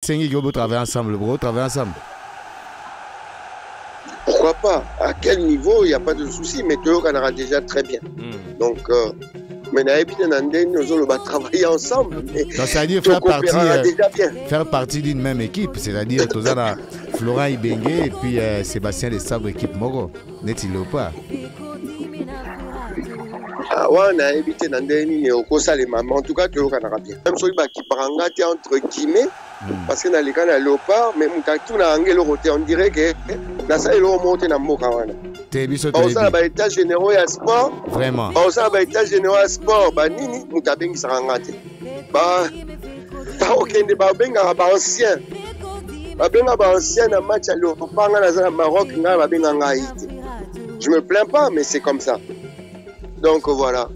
Sengi Gobo travaille ensemble, bro, travaille ensemble. Pourquoi pas? À quel niveau, il n'y a pas de souci, mais Théo Canara déjà très bien. Donc, mais nous allons travailler ensemble. Donc, ça veut dire faire partie d'une même équipe, c'est-à-dire Florent Ibenge et puis Sébastien de Sabre, équipe Moro. N'est-il pas? Ah ouais, on a évité Nandeni au Kosa les mamans. En tout cas, Théo Canara bien. Même si qui parangate entre guillemets, parce que dans les cas de Léopard, mais on dirait que dans ça, il a monté dans le Mokawana. On a un état généraux à sport. Vraiment. On a un état généraux à sport. Nini, nous avons sarangate. Ok, nous avons ancien. Ancien dans match à Léopard, dans Maroc, je me plains pas, mais c'est comme ça. Donc voilà.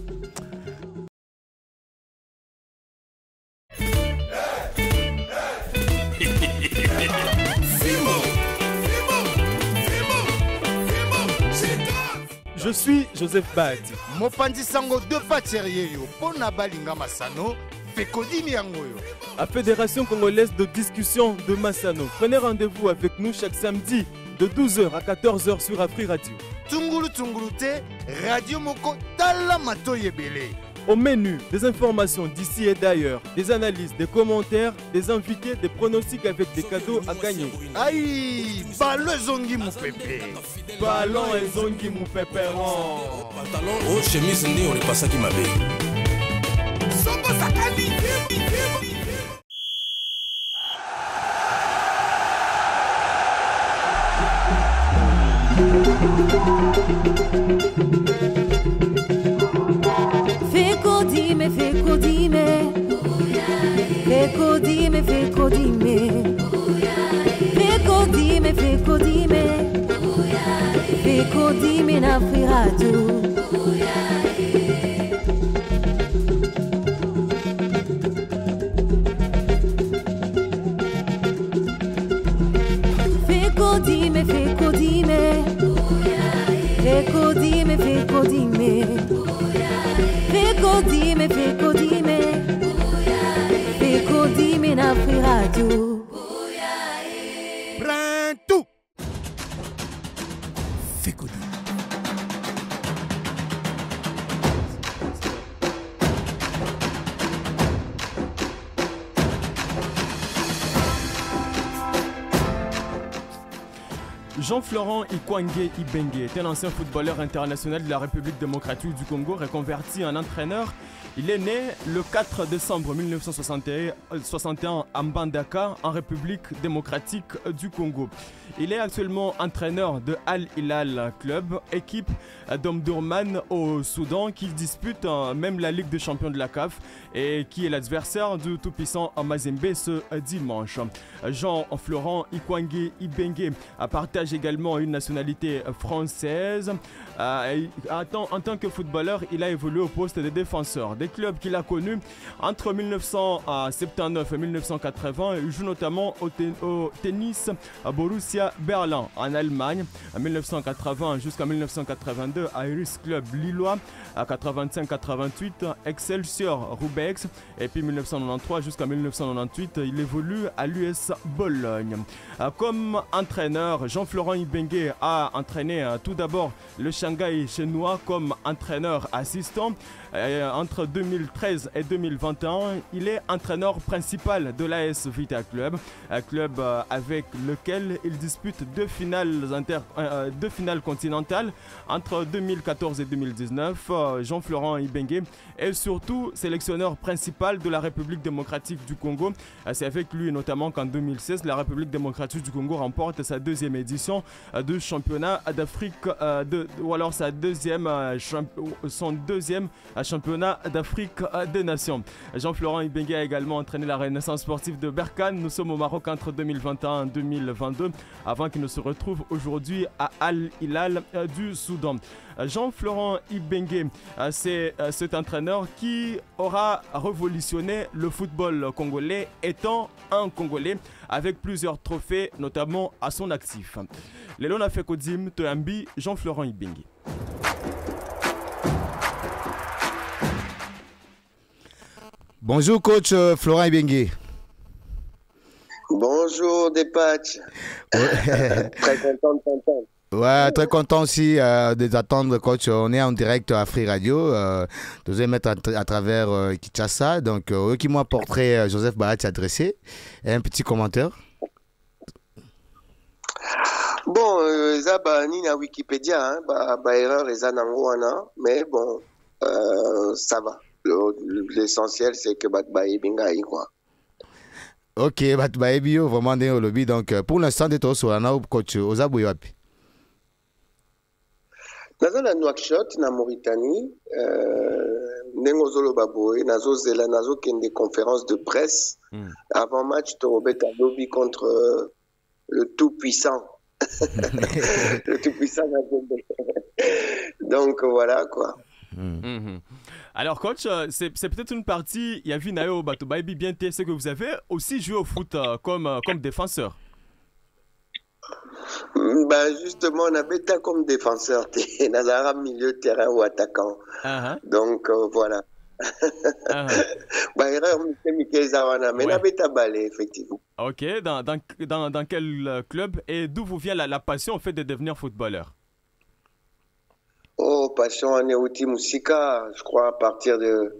Je suis Joseph Badi. Mopandi sango deux fois sérieux pour Nabalinga Massano, Fekodi Miangoyo. La Fédération congolaise de discussion de Massano. Prenez rendez-vous avec nous chaque samedi de 12h à 14h sur Afri Radio. Tungulu Tungulute, Radio Moko Tala Matoyebele. Au menu, des informations d'ici et d'ailleurs, des analyses, des commentaires, des invités, des pronostics avec des cadeaux à gagner. Aïe, ballon zongi mou pépé. Ballon et zongi mou pépéron. Pantalon, oh chemise, on est pas ça qui m'a fait. Fekodime, fekodime, fekodime, fekodime, fekodime, fekodime, fekodime na Afri Radio. Fekodime, fekodime, fekodime, fekodime. Fekodime, fekodime, fekodime na Afri Radio. Prends tout. Fekodime. Jean-Florent Ikwange Ibenge est un ancien footballeur international de la République démocratique du Congo, reconverti en entraîneur. Il est né le 4 décembre 1961 à Mbandaka, en République démocratique du Congo. Il est actuellement entraîneur de Al Hilal Club, équipe d'Omdurman au Soudan, qui dispute même la Ligue des champions de la CAF et qui est l'adversaire du tout-puissant Mazembe ce dimanche. Jean-Florent Ikwange Ibenge partage également une nationalité française. En tant que footballeur, il a évolué au poste de défenseur. Des clubs qu'il a connus entre 1979 et 1980, il joue notamment au tennis à Borussia Berlin en Allemagne. En 1980 jusqu'à 1982, à Iris Club Lillois. À 85-88, Excelsior Roubaix. Et puis 1993 jusqu'à 1998, il évolue à l'US Bologne. Comme entraîneur, Jean-Florent Ibenge a entraîné tout d'abord le Shanghai chinois comme entraîneur assistant. Entre 2013 et 2021, il est entraîneur principal de l'AS Vita Club, un club avec lequel il dispute deux finales continentales entre 2014 et 2019. Jean-Florent Ibenge est surtout sélectionneur principal de la République démocratique du Congo. C'est avec lui notamment qu'en 2016, la République démocratique du Congo remporte sa deuxième édition du championnat d'Afrique, ou alors son deuxième championnat d'Afrique des Nations. Jean-Florent Ibenge a également entraîné la Renaissance sportive de Berkane. Nous sommes au Maroc entre 2021 et 2022, avant qu'il ne se retrouve aujourd'hui à Al Hilal du Soudan. Jean-Florent Ibenge, c'est cet entraîneur qui aura révolutionné le football congolais, étant un Congolais avec plusieurs trophées, notamment à son actif. Lelona Fekodim Toyambi, Jean-Florent Ibenge. Bonjour coach Florent Ibenge. Bonjour Despatch. Très content de t'entendre. Ouais, très content aussi de t'attendre, coach. On est en direct à Free Radio. Nous allons mettre à travers Kinshasa. Donc, qui m'a portrait Joseph Bahati adressé. Et un petit commentaire. Bon, ça, ni na Wikipédia, erreur, mais bon, ça va. L'essentiel, c'est que Batbaïbingaï, quoi. Ok, Batbaïbio, vraiment dans le lobby. Donc, pour l'instant, de toi, sur la coach, Ozabouyapi. Naza na Nouakchott na Mauritanie, Nengozolo Baboé, Nazo Zela, Nazo Kende conférence de presse avant match de Robert lobby contre le tout-puissant. Le tout-puissant. Donc voilà quoi. Alors coach, c'est peut-être une partie, il y a vu Nayo Batoubaïbi bien c'est que vous avez aussi joué au foot comme défenseur. Justement, on a bêta comme défenseur, Nazara milieu de terrain ou attaquant. Donc voilà. Erreur, mais on a bêta balai, effectivement. Ok, dans quel club et d'où vous vient la passion en fait de devenir footballeur? Oh, passion, on est outil Moussika, je crois, à partir de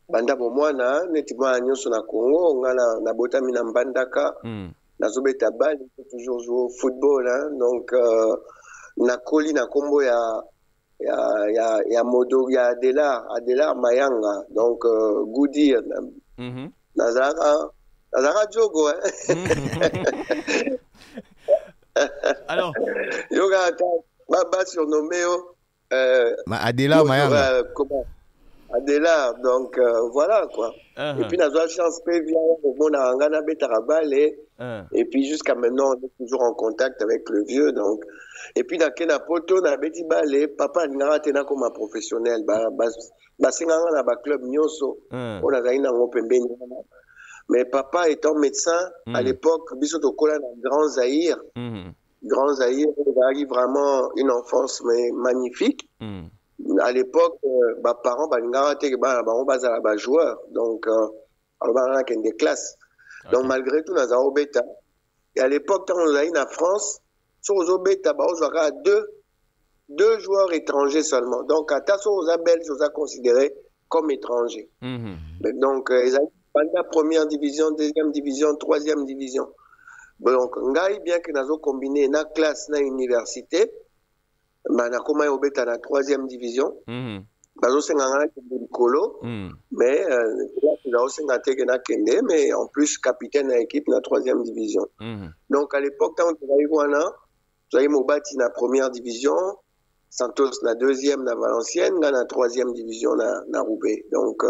Banda Bomwana, nettement à Nyon na Congo, on a la botamina Mbandaka. Nazobeta bal, toujours jouer au football, hein. Donc nakoli na kombo ya Modo, ya Adelar Mayanga, donc Goudi Nazara Jogo, hein. Alors yoga baba surnommé Adelar Mayanga. Comment Adelar, donc voilà quoi. Et puis Nazara chance pe vient au monde à Angana Betarabal et puis jusqu'à maintenant, on est toujours en contact avec le vieux. Donc. Et puis, dans Kena Poto, na beti balé, papa n'a pas comme un professionnel. C'est un club Nyoso. On a gagné dans mais papa étant médecin, à l'époque, Bissot Okola dans Grand Zaïre. Grand Zaïre, il a eu vraiment une enfance magnifique. À l'époque, parents, on joueurs. Donc, on a des classes. Donc, malgré tout, nous avons bêta. Et à l'époque, quand on a eu en France, sur les bêta, on a deux joueurs étrangers seulement. Donc, à Tasso, on a belge, on a considéré comme étrangers. Donc, ils ont la première division, deuxième division, troisième division. Donc, bien que nous avons combiné la classe, la université, on a commencé au bêta dans la troisième division. Mais mais en plus capitaine de l'équipe dans la troisième division. Donc à l'époque, quand on a eu Mobati dans la première division, Santos dans la deuxième, dans Valenciennes, dans la troisième division, dans Roubaix. Donc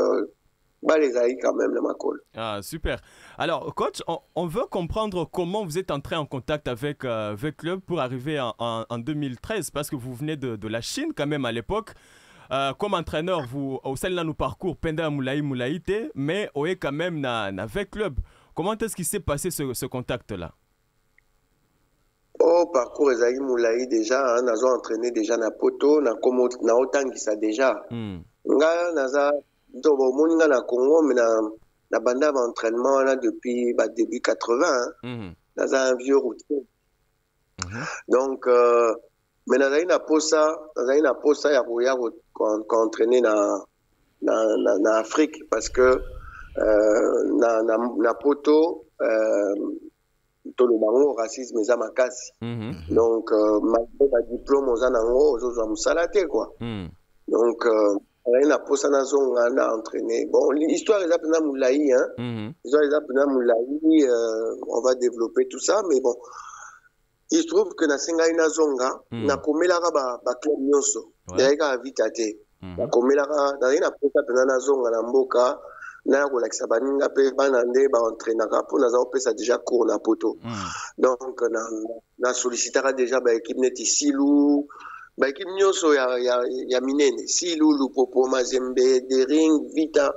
les aïe quand même, le Macol. Ah, super. Alors, coach, on veut comprendre comment vous êtes entré en contact avec le club pour arriver en 2013, parce que vous venez de la Chine quand même à l'époque. Comme entraîneur, vous au sein de nos parcours, Penda Moulaïte, mais vous êtes quand même avec club. Comment est-ce qu'il s'est passé ce contact-là? Oh, parcours Ezaï Moulaï déjà, nous avons entraîné déjà na Poto, na autant qui ça déjà. Nga naza do moninga na Congo, mais na banda d'entraînement là depuis début 80. Naza un vieux routier. Donc mais naza ina posa ya koya entraîner na Afrique parce que na Poto tout le bango racisme eza makasi. Donc malgré la diplôme aux anango aux musalate quoi. Donc na posa na zonga na entraîner. Bon l'histoire est appelée Moulaï hein. L'histoire est appelée Moulaï, on va développer tout ça mais bon. Il se trouve que na senga ina zonga na komelaka ba club nyonso. Dereka vitate. Na komelaka na posa na zonga na mboka. Na kolakisa baninga pe banande ba entraînera pour na opesa déjà cours na Poto. Donc na sollicitera déjà ba équipe net Silou, ba équipe nyonso ya minene, Silou, Lupopo, Mazembe, Dering, Vita.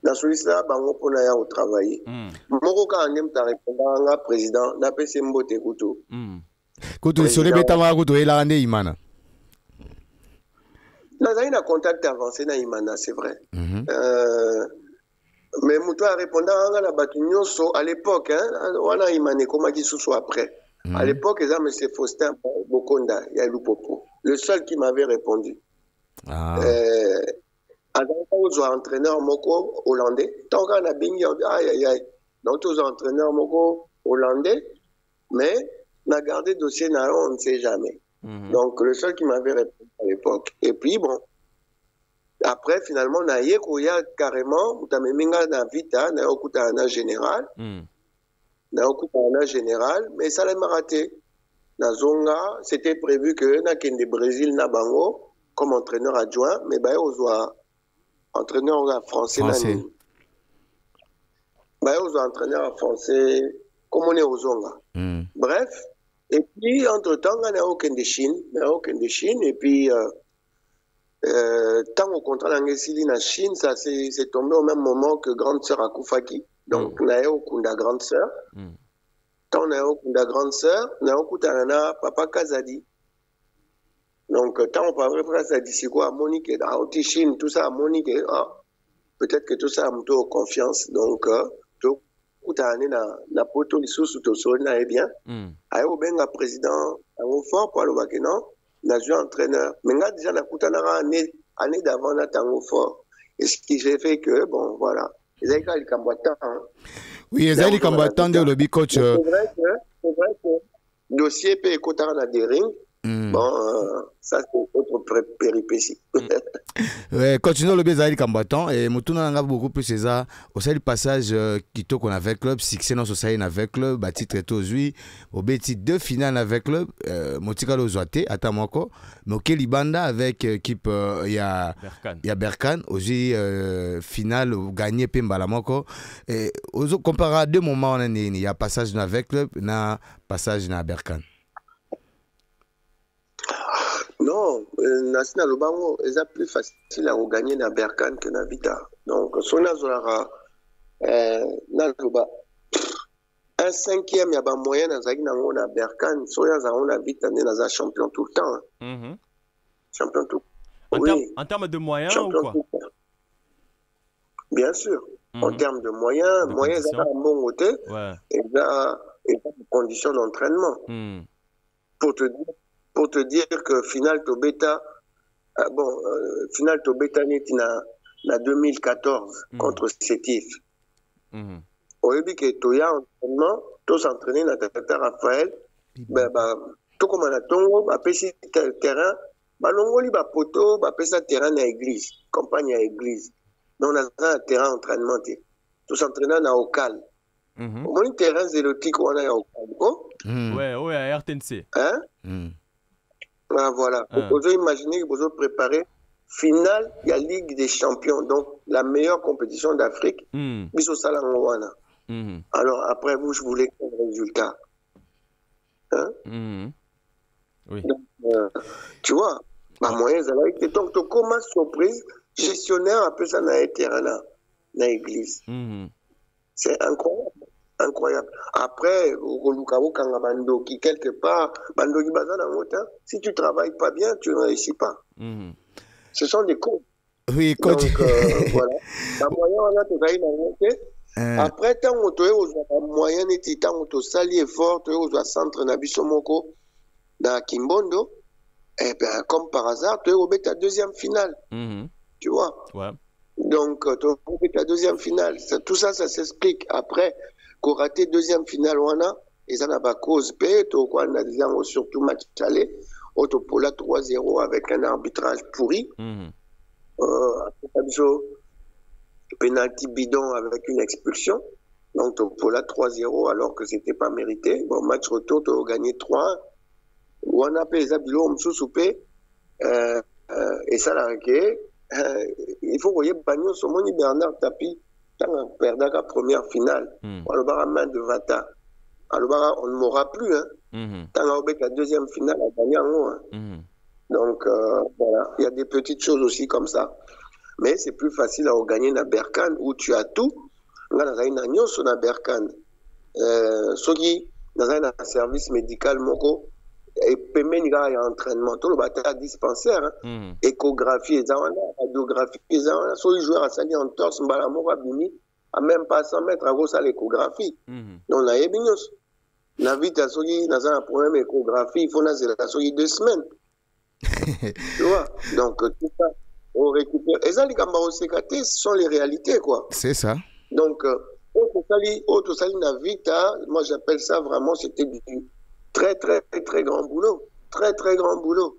Na sollicitera bango pona ya au travailler. Moko ka ndem ta répondre nga président na pese mbote kutu. Kutu sur les bêta ma kutu ela ande imana. Na zai na contact avancé na imana, c'est vrai. Mais Moutou a répondu à la Batunyoso à l'époque, on a imane comme qui sous après. À l'époque, il y a M. Faustin Bokonda, il y a Lupopo, le seul qui m'avait répondu. Aux entraîneurs moko hollandais, tant qu'on a bingi, aïe aïe. Donc aux entraîneurs moko hollandais, mais n'a gardé dossier on ne sait jamais. Donc le seul qui m'avait répondu à l'époque. Et puis bon, après finalement na yekoya carrément, utameminga na vita na okuta na général, na okuta na général, mais ça l'a raté. Na zonga, c'était prévu que na kende Brésil na bango comme entraîneur adjoint, mais bah aux entraîneur français. Entraîneur français, comme on est aux Zonga. Bref, et puis entre-temps, on n'a aucun de Chine, et puis tant au contrat d'Angesili en Chine, ça c'est tombé au même moment que grande sœur Akufaki. Donc, on a aucun de grande sœur. Tant on a aucun de grande sœur, on a aucun de papa Kazadi. Donc, tant on parle de ça, c'est quoi, Monique, Chine, tout ça, Monique, peut-être que tout ça a plutôt confiance. Donc, tout a na poto les sous tout ça, na bien. Ayo benga président, un fort pour le Bakeno, n'a joué entraîneur. Mais là, déjà, na kutanara année d'avant, na tango fort. Et ce qui fait que, bon, voilà. Les Aïka, les combattants. Oui, les combattants de lobby coach. C'est vrai que le dossier peut écouter à des rings. Bon, ça c'est autre péripétie. Ouais, continuons le Bézali combattant et Moutouna n'a beaucoup plus c'est ça. Au sein du passage Quito qu'on avait club, succès dans société avec club, bâti très tôt aujourd'hui, au bêtis deux finales avec club, Motika Lozoate, Atamoko, mais au Libanda avec équipe il y a Berkane, aussi finale gagné Pembalamoko. Et comparé à deux moments il y a passage dans avec club, na passage dans Berkane. Non, Nassina Lobango, c'est plus facile à gagner dans Berkane que dans Vita. Donc, si on a un cinquième, il y a un moyen dans Berkane, si on a Vita, on a champion tout le temps. Champion tout le temps. En termes de moyens ou quoi? Bien sûr. En termes de moyens, c'est un bon côté et des conditions d'entraînement. Pour te dire que final Tobeta, final Tobeta n'est en 2014 contre Sétif. Au début que Toya entraînement, tous entraînés dans Tata Raphaël, tout comme on a tongo, pesi terrain, longoli poto, pesa terrain à l'église, campagne à l'église. Donc on a un terrain d'entraînement, tous entraînés dans Okal. Au moins terrain zélotique on a Okal. Ouais, à RTNC. Hein? Voilà. Vous pouvez imaginer que vous avez préparé finale de la Ligue des Champions, donc la meilleure compétition d'Afrique. Alors après vous, je voulais le résultat. Oui. Donc, tu vois, moyen donc tu commences surprise, gestionnaire un peu ça dans les terrains dans l'église. C'est incroyable. Incroyable. Après, qui quelque part, si tu ne travailles pas bien, tu ne réussis pas. Ce sont des cours. Oui, coach. Donc, voilà. La moyen, on a tout à après, tant que tu as moyen, tant que tu as sali effort, tu as centre Nabisomoko dans Kimbondo, et bien, comme par hasard, tu as ta deuxième finale. Tu vois? Donc, tu as ta deuxième finale. Tout ça, ça s'explique. Après, qu'on raté deuxième finale, on a, et ça n'a pas cause paix, on a surtout match aller, Autopola 3-0 avec un arbitrage pourri. Penalty bidon avec une expulsion. Donc, Autopola 3-0 alors que c'était pas mérité. Bon, match retour, tu as gagné 3-1. On a payé Zabilo, on soupé, et ça l'a réglé. Il faut voyer Bagnon, Somoni Bernard Tapie. Quand on perdra la première finale, on aura main de Vata. Alors, on ne mourra plus. Quand on aura la deuxième finale, on va gagner. Donc, voilà, il y a des petites choses aussi comme ça. Mais c'est plus facile à gagner dans Berkane où tu as tout. On a un agneau sur Berkane. Ceux qui ont un service médical, et il y a un entraînement, tout le bâtard dispensaire, échographie, radiographie, les joueurs à salir en torse, à même pas 100 mètres, à gauche à l'échographie. Donc, on a ébignos. Na vite, on a un problème échographie, il faut la 2 semaines. Tu vois? Donc, tout ça, on récupère. Et ça, les gamins ce sont les réalités, quoi. C'est ça. Donc, autre sali na vita, moi j'appelle ça vraiment, c'était du très, très, très grand boulot. Très, très grand boulot.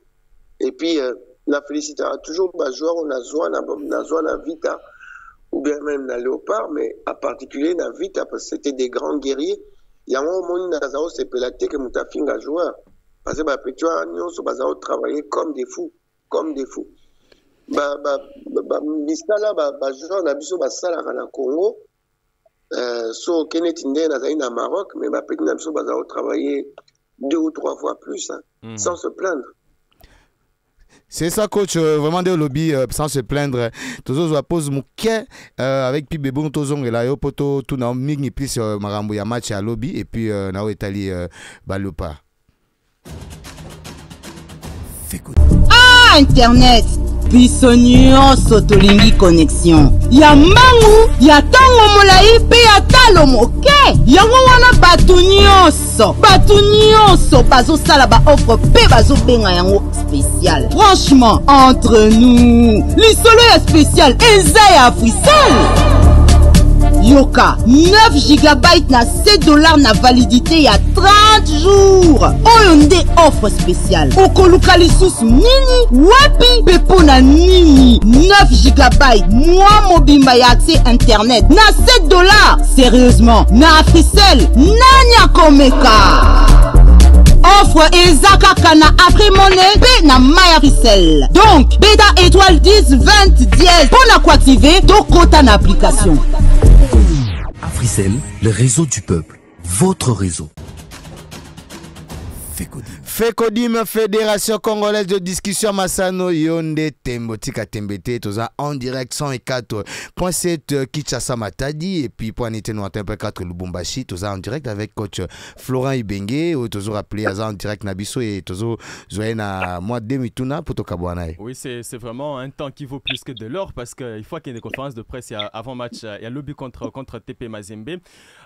Et puis, la félicité toujours les joueurs, on a joué na vita, ou bien même na léopard, mais en particulier na vita, parce que c'était des grands guerriers. Il y a un moment où c'est pélaté que Moutafinga joueur. Parce que tu vois, nous sommes travailler comme des fous. Comme des fous. Misala, joueur, on a vu ça au Congo. So Kenneth Ndé na Maroc, mais peut-être nous sommes travailler 2 ou 3 fois plus, hein, sans se plaindre. C'est ça, coach, vraiment des lobbies sans se plaindre. Toujours je pose mon quai avec puis bébé tozong et là yo poto tout na migni plus marambo ya match à lobby et puis na Italie balopa. Ah, internet biso nyonso tolingi connexion ya mbangu ya ntango molai mpe ya talo moke yango wana bato nyonso bazosala baoffre mpe bazobenga yango spécial. Franchement, entre nous lisolo ya spécial eza ya Africell. Yoka 9 GB na $7 na validité ya 30 jours. Oyo nde offre spéciale. Okoluka lisusu nini wapi pepo na nini 9 GB mois mobimba ya accès internet na $7. Sérieusement, na Africell nani akomeka? Offre ezaka kana après monnaie pe na My Africell. Donc, beta étoile 10 20 10 pour la activer to kota na application. Africell, le réseau du peuple, votre réseau. FECODIM, Fédération Congolaise de Discussion Massano Yonde Tembo Tika Tembete, toza en direct 104.7 Kinshasa Matadi et puis point Nité 91.4 Lubumbashi, toza en direct avec coach Florent Ibenge, ou toujours appelé en direct Nabiso et toujours joué na mois de Mituna pour Tokabouanaï. Oui, c'est vraiment un temps qui vaut plus que de l'or parce qu'il faut qu'il y ait des conférences de presse avant match, il y a lobby contre TP Mazembe.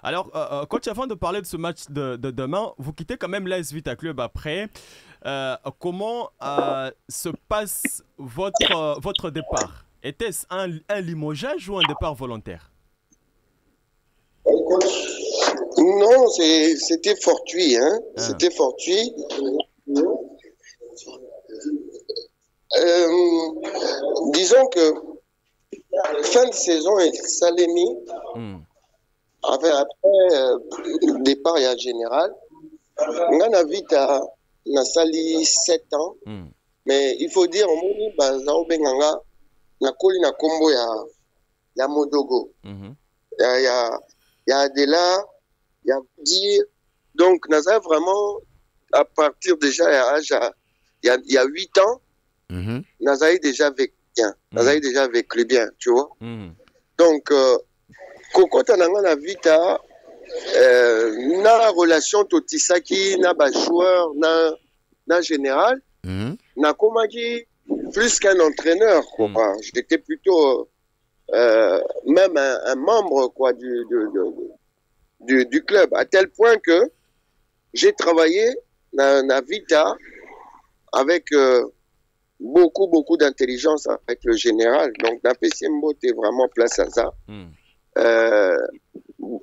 Alors, coach, avant de parler de ce match de demain, vous quittez quand même l'AS Vita Club après. Comment se passe votre départ? Était-ce un limogeage ou un départ volontaire? Non, c'était fortuit. Hein? C'était fortuit. Disons que fin de saison, Salemi, après départ et en général, on a vite à Nasali 7 ans, mais il faut dire au monde bazao benganga na koli na kombo ya Modogo. Il y a Adela, il y a dire donc Nasa vraiment à partir déjà il y a 8 ans, Nasa déjà vécu bien, Nasa déjà vécu bien, tu vois. Donc Koko tananga na vita na relation totisaki na ba joueur na général na komaki plus qu'un entraîneur quoi. J'étais plutôt même un membre quoi du club à tel point que j'ai travaillé na vita avec beaucoup d'intelligence avec le général. Donc na PCMBO t'es vraiment place à ça.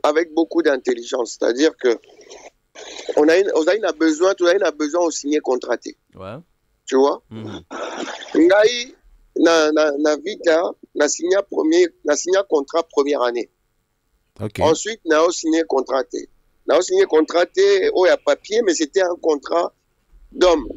Avec beaucoup d'intelligence, c'est-à-dire que on a besoin de signer contraté. Ouais. Tu vois? Ngai na vita na signé contrat première année. Okay. Ensuite na signé contraté. Na signé contraté il y a papier mais c'était un contrat d'homme.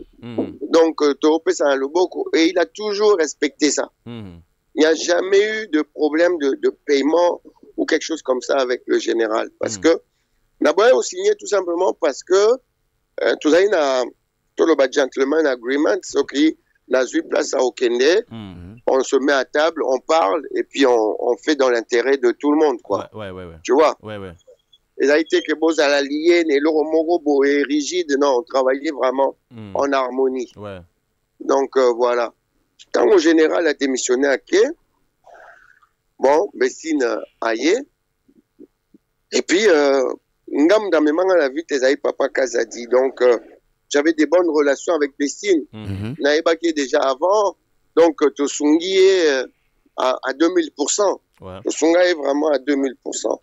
Donc Toropé ça le beaucoup et il a toujours respecté ça. Il n'y a jamais eu de problème de paiement ou quelque chose comme ça avec le général. Parce que, d'abord, signé tout simplement parce que, tout le gentleman agreement, ce qui n'a eu place à Okende, on se met à table, on parle, et puis on fait dans l'intérêt de tout le monde, quoi. Ouais. Tu vois? Ouais. Et ça a été que Boz à la lienne et l'Oromogo est rigide, non, on travaillait vraiment en harmonie. Ouais. Donc, voilà. Quand le général a démissionné à Quai, bon, Messine Aye, Et puis, ngam dans mes mains la vie, tes papa Kazadi. Donc, j'avais des bonnes relations avec Bestine. Naïba qui est déjà avant. Donc, Tosungi est à 2000%. Tosungi est vraiment à 2000%.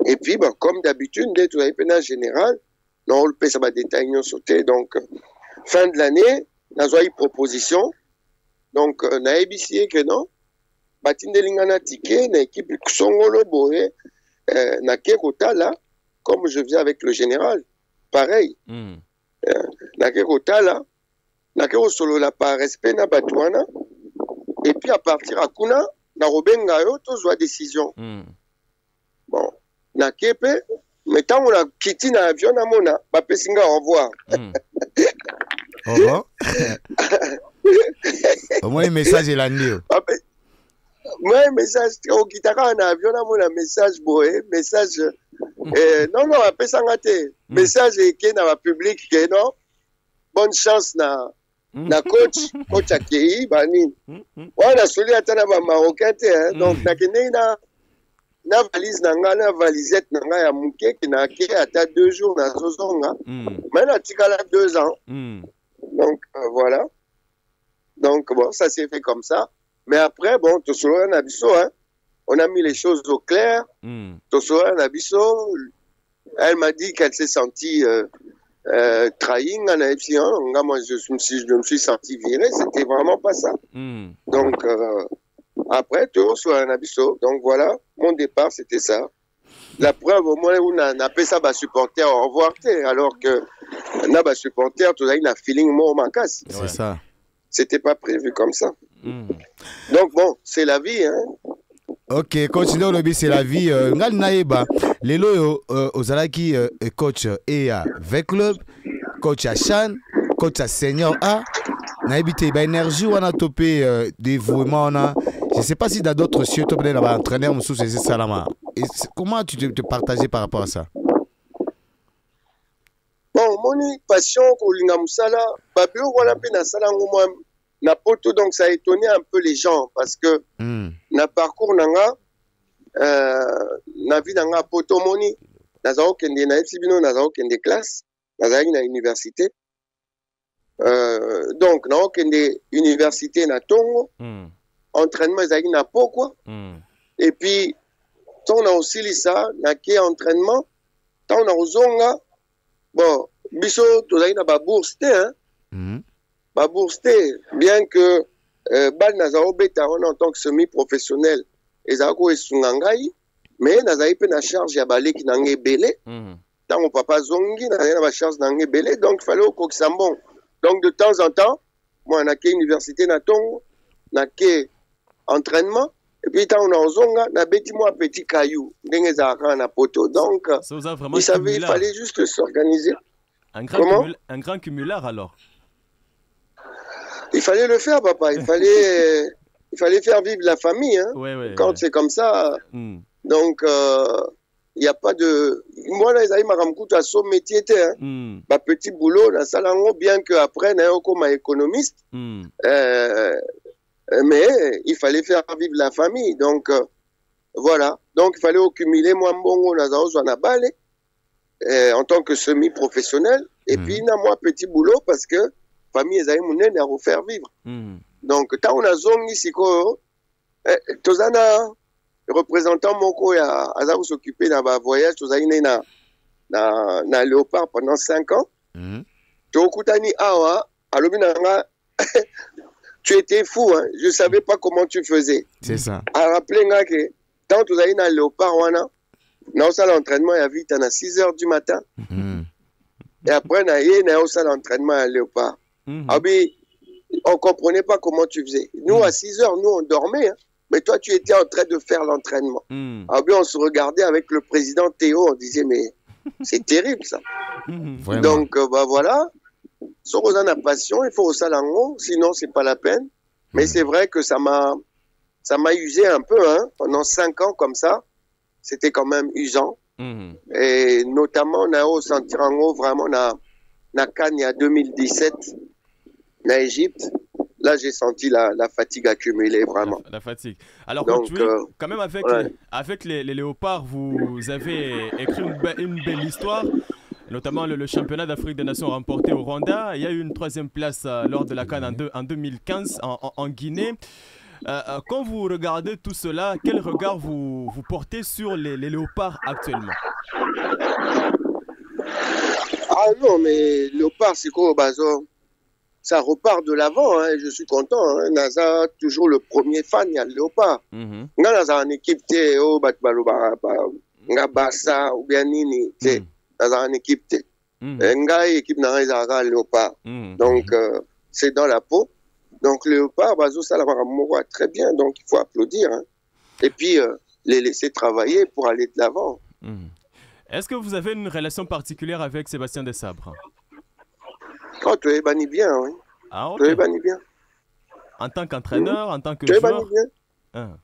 Et puis, bah, comme d'habitude, dès que tu as pénal général, non, le ça va détailler sauter. Donc, fin de l'année, nous avons une proposition. Donc, naïbisier que non. Batinde lingana ticket, na équipe Songolo Boé, na Kekota là, comme je faisais avec le général. Pareil. Na Kekota là, na Kekota solo la par respect na Batouana. Et puis à partir à Kuna, na Robenga yo, to zoa décision. Bon, na Kepe, mais tant on a quitté na avion na mona, ba pesinga au revoir. Au revoir. Au moins, le message est là. Moi, message, au guitare en avion, on a un message, message. Non, après ça, message est dans le public, non. Bonne chance, na coach Akei, Bani. On a solé à Tanaba Marocain, donc, na valise, na valisette, na ya mouké, qui n'a qu'à à 2 jours, na zozonga. Mais na tika 2 ans. Donc, voilà. Donc, bon, ça s'est fait comme ça. Mais après, bon, Tosoro Nabiso, hein, on a mis les choses au clair. Tosoro Nabiso, elle m'a dit qu'elle s'est sentie trahie en AFC. Moi, je me suis senti viré. C'était vraiment pas ça. Donc, après, Tosoro Nabiso. Donc, voilà, mon départ, c'était ça. La preuve, au moins, où on a appelé ça, bah, supporter au revoir, alors que, on a, bah, supporter, tout ça, il a feeling, moi, ma casse. C'est ça. C'était pas prévu comme ça. Donc bon, c'est la vie, hein. Ok, continue le but, c'est la vie. Ngal Naïba, les loyaux, Ozalaki, coach EA V-Club, coach à Chan, coach à Senior A. Naïbité, bah, énergie, on a topé dévouement, on a. Je ne sais pas si dans d'autres cieux, tu peux avoir entraîneur, Moussou, c'est Salama. Comment tu te partageais par rapport à ça? Bon, mon passion pour l'Ingamoussala, Babio, voilà, na Salangouma, na poto, donc ça a étonné un peu les gens parce que na parcours nanga, na vie nanga poto moni, na zao kende na FCBino, na zao kende classe, na zao na université. Donc, na kende université na Tongo, entraînement zao na poko. Et puis, on a aussi ça, na qui entraînement, on a ozonga. Bon, biso, tu as une bourse, hein? Bourse, bien que Bal Nazao Beta, en tant que semi-professionnel, et Zako et Sungangai, mais Nazaï peut na charge à balé qui n'a belé. Tant mon papa Zongi, n'a rien à charge n'a belé, donc il fallait au Koksambon. Donc de temps en temps, moi, on a qu'une université, n'a qu'un entraînement. Et puis, quand on a Zonga, on a bêti moi petit caillou, na poto. Donc, il fallait juste s'organiser. Un grand cumulard alors. Il fallait le faire, papa. Il fallait faire vivre la famille. Hein. Quand c'est comme ça. Donc, il n'y a pas de. Moi, là, ils m'ont à son métier. Ma petit boulot, dans Salango, bien qu'après, je suis comme économiste. Mais il fallait faire vivre la famille. Donc, voilà. Donc, il fallait accumuler moi mbongo na balé en tant que semi-professionnel. Et puis, moi, petit boulot parce que famille est à refaire vivre. Donc, quand on a zongi siko, tozana représentant moko ya azaru s'occuper d'un voyage, tozana na Léopard pendant 5 ans. Tokutani awa, alobinanga. Tu étais fou, hein? Je ne savais pas comment tu faisais. C'est ça. À rappeler que quand tu as dans Léopard, on a l'entraînement à vite à 6 h du matin. Et après, on a l'entraînement à Léopard. On ne comprenait pas comment tu faisais. Nous, à 6 h, nous, on dormait. Hein? Mais toi, tu étais en train de faire l'entraînement. On se regardait avec le président Théo. On disait, mais c'est terrible, ça. Donc, voilà. Si on a une passion, il faut au salango, sinon c'est pas la peine. Mais c'est vrai que ça m'a usé un peu, hein. Pendant 5 ans comme ça, c'était quand même usant. Et notamment, on a au Santirango, vraiment, na Cannes, il y a 2017, na Égypte, là j'ai senti la fatigue accumulée vraiment. La fatigue. Alors, Donc, coach, quand même avec, avec les Léopards, vous avez écrit une belle histoire, notamment le championnat d'Afrique des Nations remporté au Rwanda. Il y a eu une 3e place lors de la CAN en 2015 en Guinée. Quand vous regardez tout cela, quel regard vous portez sur les Léopards actuellement? Ah non, mais Léopard, c'est quoi, Bazo? Ça repart de l'avant, hein, je suis content. Hein. NASA, toujours le premier fan, il y a le Léopard. NASA en équipe, oh, Bassa, ou bien Nini, NASA en équipe, Nga équipe n'a Léopard. Donc, c'est dans la peau. Donc, Léopard, Bazo, ça l'a très bien, donc il faut applaudir. Hein. Et puis, les laisser travailler pour aller de l'avant. Est-ce que vous avez une relation particulière avec Sébastien Desabre? Oh, tu es banni bien, oui. Ah, ok. Tu es banni bien. En tant qu'entraîneur, en tant que joueur. Tu es banni bien.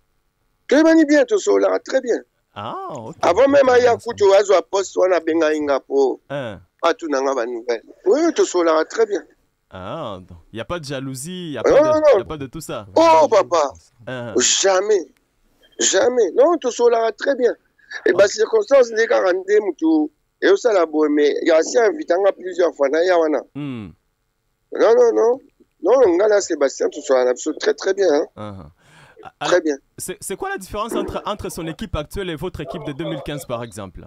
Tu es banni bien, tout ça, très bien. Ah, ok. Avant même, il y a Koutou, Azo, Apost, on a Benga Ingapo. Ah, tout n'a pas de nouvelles. Oui, tout ça, très bien. Ah, il n'y a pas de jalousie, il n'y a pas de tout ça. Oh, papa. Jamais. Jamais. Non, tout ça, très bien. Et bien, circonstances, les gars, et ça, la bonne, mais il y a aussi invité plusieurs fois. Non. Non, on a là, Sébastien, tout ça, très, très bien. Hein. Alors, très bien. C'est quoi la différence entre son équipe actuelle et votre équipe de 2015, par exemple?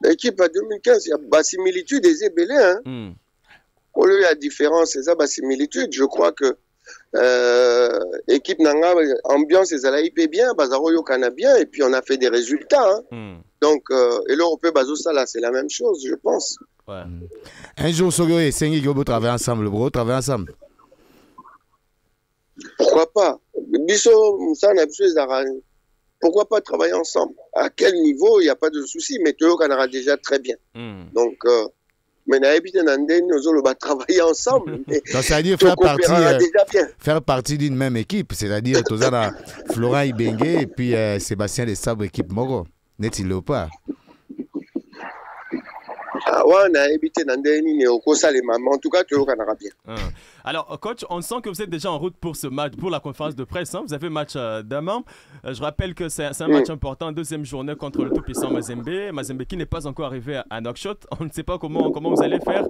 L'équipe à 2015, il y a la similitude des ébélés. Hein. Au lieu de la différence, c'est ça, la similitude. Je crois que équipe nanga ambiance et ça hyper bien bazaro yokana bien et puis on a fait des résultats hein. Donc et l'Europe bazo ça là c'est la même chose je pense. Un jour Sogo et Sengi Gobo travaillent ensemble travaillent ensemble. Pourquoi pas biso ça na biso pourquoi pas travailler ensemble à quel niveau il n'y a pas de souci mais Toyo Kanara déjà très bien. Donc mais nous allons travailler ensemble. Donc, c'est-à-dire faire partie d'une même équipe, c'est-à-dire Florent Ibenge et puis Sébastien Desabre, équipe Moro. N'est-il pas? En tout cas, tu le bien. Alors, coach, on sent que vous êtes déjà en route pour ce match, pour la conférence de presse. Hein. Vous avez match demain. Je rappelle que c'est un match important, 2e journée contre le tout-puissant Mazembe. Mazembe qui n'est pas encore arrivé à Nouakchott. On ne sait pas comment vous allez faire.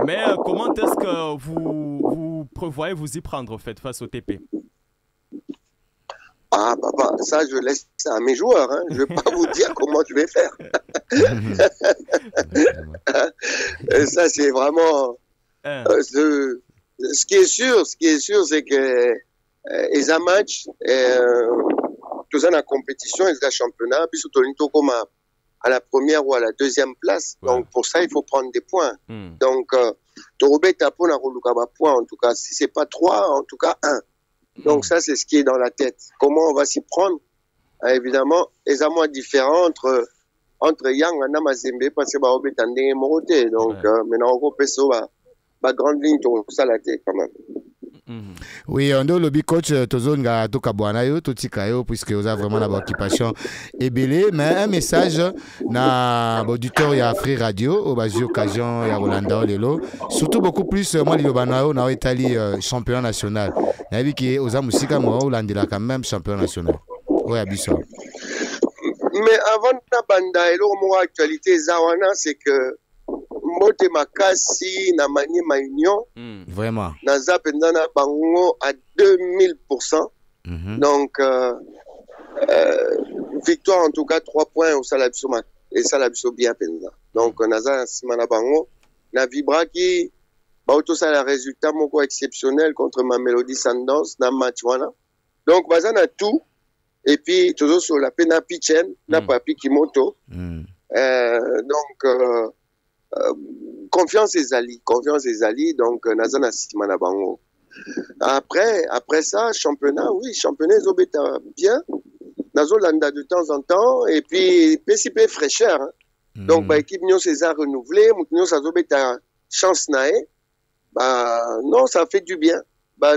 Mais comment est-ce que vous prévoyez vous y prendre en fait, face au TP? Ah, papa, ça, je laisse ça à mes joueurs. Hein. Je ne vais pas vous dire comment je vais faire. Et ça, c'est vraiment... ce qui est sûr, c'est que les matchs, tout ça dans la compétition, les championnats, puis surtout comme à la première ou à la 2e place. Donc, pour ça, il faut prendre des points. Donc, Torobé Tapo n'a pas point, en tout cas. Si ce n'est pas 3, en tout cas 1. Donc ça, c'est ce qui est dans la tête. Comment on va s'y prendre? Évidemment, les amours différents entre Yang et Mazembe parce que on est en moroté. Donc maintenant, on peut faire la grande ligne tout ça la tête quand même. Oui, on doit le coach Tozonga Tokabuanayo, Totikayo, puisque vous avez vraiment l'occupation ébélée. Mais un message na auditeur ya Free Radio, au bas occasion ya Rolanda Lelo, surtout beaucoup plus moi l'Ilobanayo na Italie champion national. Na vu que aux amusika moi Hollande quand même champion national. Oui, Abisso. Mais avant de banda et l'autre actualité zawana c'est que Mote Makasi na manie ma union. Vraiment. Naza pendana bango à 2000%. Donc victoire en tout cas 3 points au Salabiso et Salabiso bien pendana. Donc Naza simana bango na vibra qui auto ça le résultat moko exceptionnel contre ma Mélodie Sundowns na match wana. Donc bazana tout et puis toujours sur la pena pitchen na papi Kimoto. Donc confiance et Ali, donc Nazana Simana Bango. Après ça, championnat, oui, championnat Zobeta bien. Nazo Landa de temps en temps, et puis PCP fraîcheur. Hein. Donc, équipe Nyon César renouvelée, Moutinho Zobeta chance nae. Non, ça fait du bien.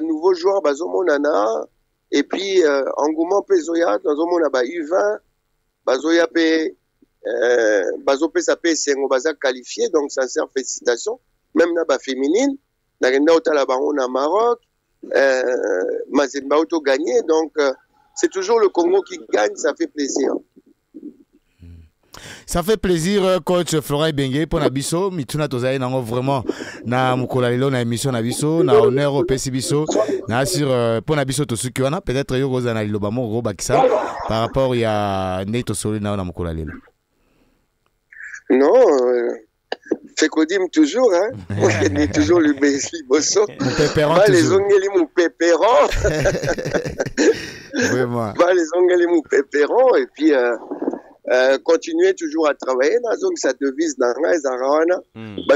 Nouveau joueur, Bazomo Nana, et puis engouement Pezoya, Bazomo Naba U20, Bazoya P. Bazopé ça peut c'est Baza qualifié donc sincère félicitations même même na ba féminine na kenda otala bango na Maroc Mazembe auto gagné donc c'est toujours le Congo qui gagne, ça fait plaisir. Ça fait plaisir, coach Florent Bengue, pour Nabiso. Mituna Tozaï, vraiment, na Mukolalilo, na émission Nabiso, na honneur au Pessibiso, na sur pour Nabiso Tosukiwana, peut-être Yogo Zanalilo Bamo, Robakisa, par rapport à Neto Solina, na Mukolalilo. Non, Fekodim toujours, hein. Moi, je connais toujours le Bosso. Mon pépéron. Les ongles, mon pépéron. Vraiment. Les ongles, mon pépéron, et puis. Continuer toujours à travailler dans zone sa devise dans la Zarana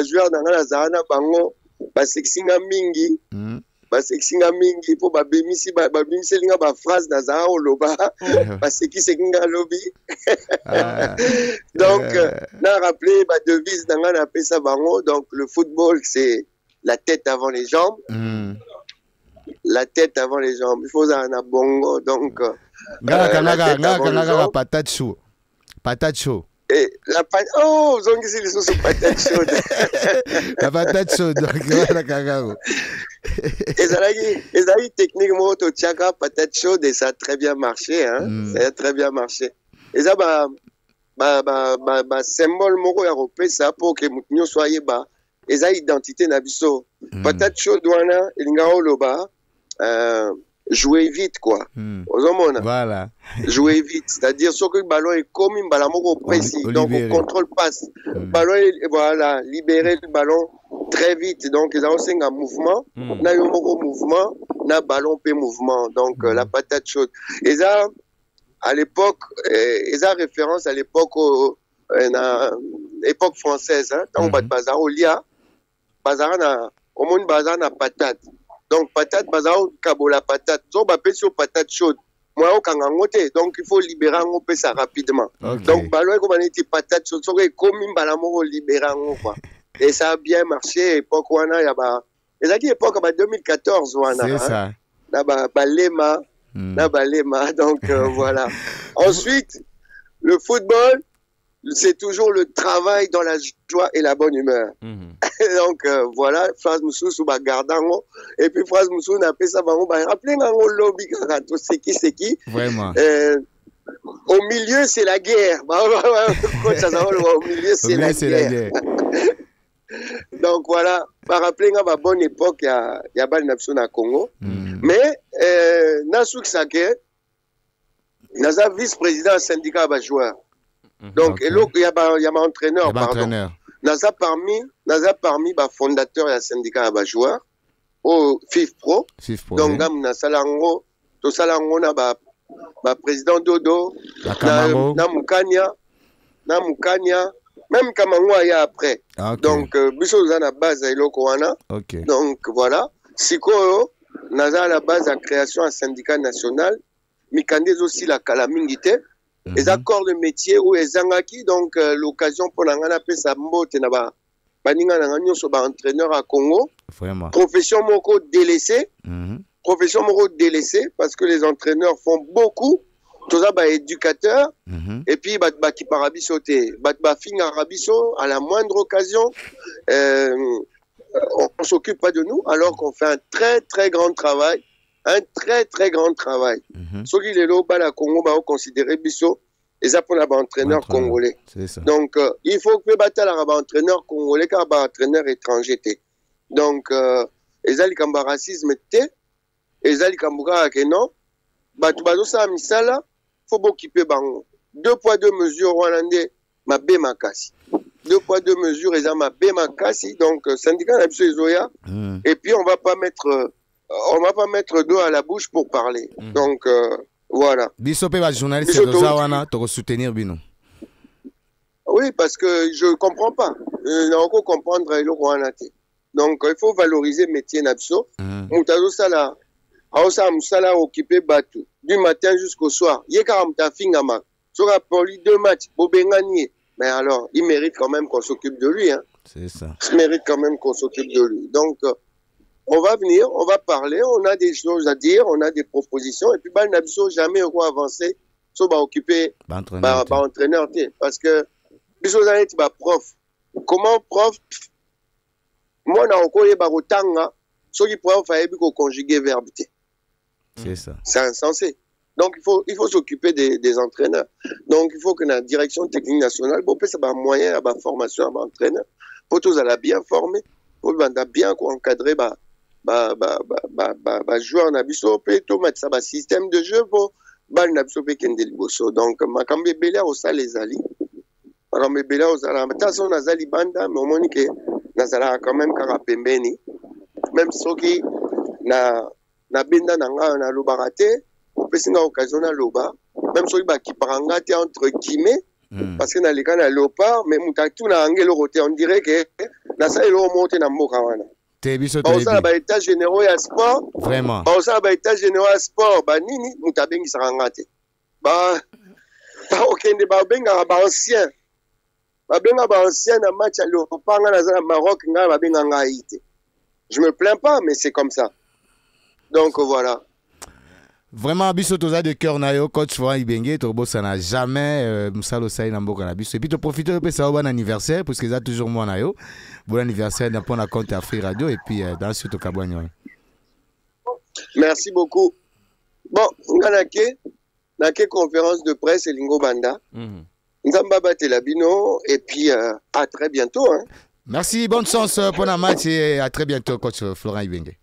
joueur dans la Zarana bango sexinga mingi sexinga mingi pour babimisi linga ba phrase dans Zara loba sexinga lobby donc na rappeler ba devise dans la pesa bango donc le football c'est la tête avant les jambes la tête avant les jambes il faut ça na bongo donc la patate chaude. Patate chaude. Et la patate. Oh, vous avez dit les patate chaude. La patate chaude. Donc, voilà, cagao. Et ça a eu techniquement au Tchaka, patate chaude, et ça a très bien marché. Hein. Ça a très bien marché. Et ça, symbole moro européen, ça pour que nous soyons bas. Et ça, identité nabiso. Patate chaude, douana, il y a loba. Jouer vite quoi. Voilà. Jouer vite, c'est-à-dire que le ballon est comme un ballon précis, donc on contrôle passe. Ballon voilà, libérer le ballon très vite. Donc ils ont aussi un mouvement, na un mouvement, na ballon pe mouvement. Donc la patate chaude. Et ça à l'époque, ils ont référence à l'époque époque française hein, quand on bat bazar au lia, bazar na au monde bazar na patate. Donc, patate, bazao, kabola patate. So, bapé sur patate chaude. Moi, au kangangote. Donc, il faut libérer un peu ça rapidement. Okay. Donc, baloé, comme on dit patate chaude, so, comme une balamo, libérer un quoi. Et ça a bien marché. Époque, wana, y a ba. Et ça, époque, 2014, wana. C'est ça. Là, balema. Là, balema. Donc, voilà. Ensuite, le football, c'est toujours le travail dans la joie et la bonne humeur. Donc voilà, phrase Moussou sous Bagardango. Et puis phrase Moussou n'a pas ça, rappelez un lobby, c'est qui. Vraiment. Au milieu, c'est la guerre. Au milieu, c'est la guerre. Donc voilà, par rappeler à bonne époque, il y a pas nation à Congo. Mais, Nasouk Sake, Naza vice-président syndicat à joueurs. Donc, il y a un entraîneur, pardon. Naza parmi fondateur et syndicat à joueurs au FIFPro. Donc, na salango na président Dodo, na Mukanya, même Kamango y a après. Donc, biso za na base à Ilokoana. Donc, voilà. Siko, naza à la base à création à syndicat national. Mikandez aussi la calamingité. Les accords de métier ou les angaki, donc l'occasion pour l'angana pe sambo tenaba baninga nanganyo so ba entraîneur à Congo. Vraiment. Profession moko délaissée. Profession moko délaissée parce que les entraîneurs font beaucoup. Toza ba éducateurs et puis ba ki parabiso te ba finga rabiso à la moindre occasion on s'occupe pas de nous alors qu'on fait un très très grand travail. Un très très grand travail. Ce qui est là, la Congo va considérer Bisso et ça pour l'entraîneur congolais. Donc il faut que battre l'entraîneur congolais car l'entraîneur étranger. Donc les alikamba racisme les alikamba que non. Batu bazo sa misala faut s'occuper bango. 2 poids 2 mesures rwandais ma bé makasi. 2 poids 2 mesures et ça ma bé makasi. Donc syndicat na biso ezoya et puis on va pas mettre d'eau à la bouche pour parler. Donc, voilà. Bisope va journaliste de Zawana, tu soutenir Bino. Oui, parce que je ne comprends pas. Je n'ai encore comprendre le Rwanda. Donc, il faut valoriser le métier Napso. Moutazo Sala, Aosa Moussala occupé Batu, du matin jusqu'au soir. Yekaramta Fingama, sera pour lui 2 matchs, Bobengani. Mais alors, il mérite quand même qu'on s'occupe de lui. Hein. C'est ça. Il mérite quand même qu'on s'occupe de lui. Donc, on va venir, on va parler, on a des choses à dire, on a des propositions. Et puis, bah, Nabiso, jamais on va avancer, sauf à occuper entraîneur. Parce que, Biso Zanet, prof. Comment prof Moi, na okoye barotanga, ce qui pourrait faire conjuguer verbe. C'est ça. C'est insensé. Donc, il faut s'occuper des entraîneurs. Donc, il faut que la direction technique nationale, bon, ça va moyen, à formation, à entraîneur, pour tous à la bien former, pour bien encadrer, joueur nabiso, tout mettre ça, système de jeu pour bal nabiso kende liboso. Donc, makambe bela au sa les ali. Makambe bela au sa la matation nazali banda, mais au moins que nazala quand même karapembeni. Même ceux qui na benda nanga na lobarate. Pessinga occasion na loba même so ba ki paranga te entre guillemets parce que na leka na lopa mais mutatu na angelo roté on dirait que na sa elo monte na mboka wana te biso to ça ba état généraux ya sport vraiment ça ba état généraux ya sport ba nini mutabengi saranga te ba okende ba benga ba ancien na match à lopa nga na Maroc nga ba benga nga ite je me plains pas mais c'est comme ça donc voilà. Vraiment, biso toza de cœur na yo, coach Florent Ibenge, Torbo ça n'a jamais Moussalo Saï Namboka na biso. Et puis tu profites de ça au bon anniversaire, parce que ça toujours moi na yo. Bon anniversaire dans ton compte Afrique Radio et puis dans ce Kabouagnon. Merci beaucoup. Bon, on a une conférence de presse et Lingo Banda. Nzamba Batelabino et puis à très bientôt. Hein. Merci, bonne chance pour la match et à très bientôt, coach Florent Ibenge.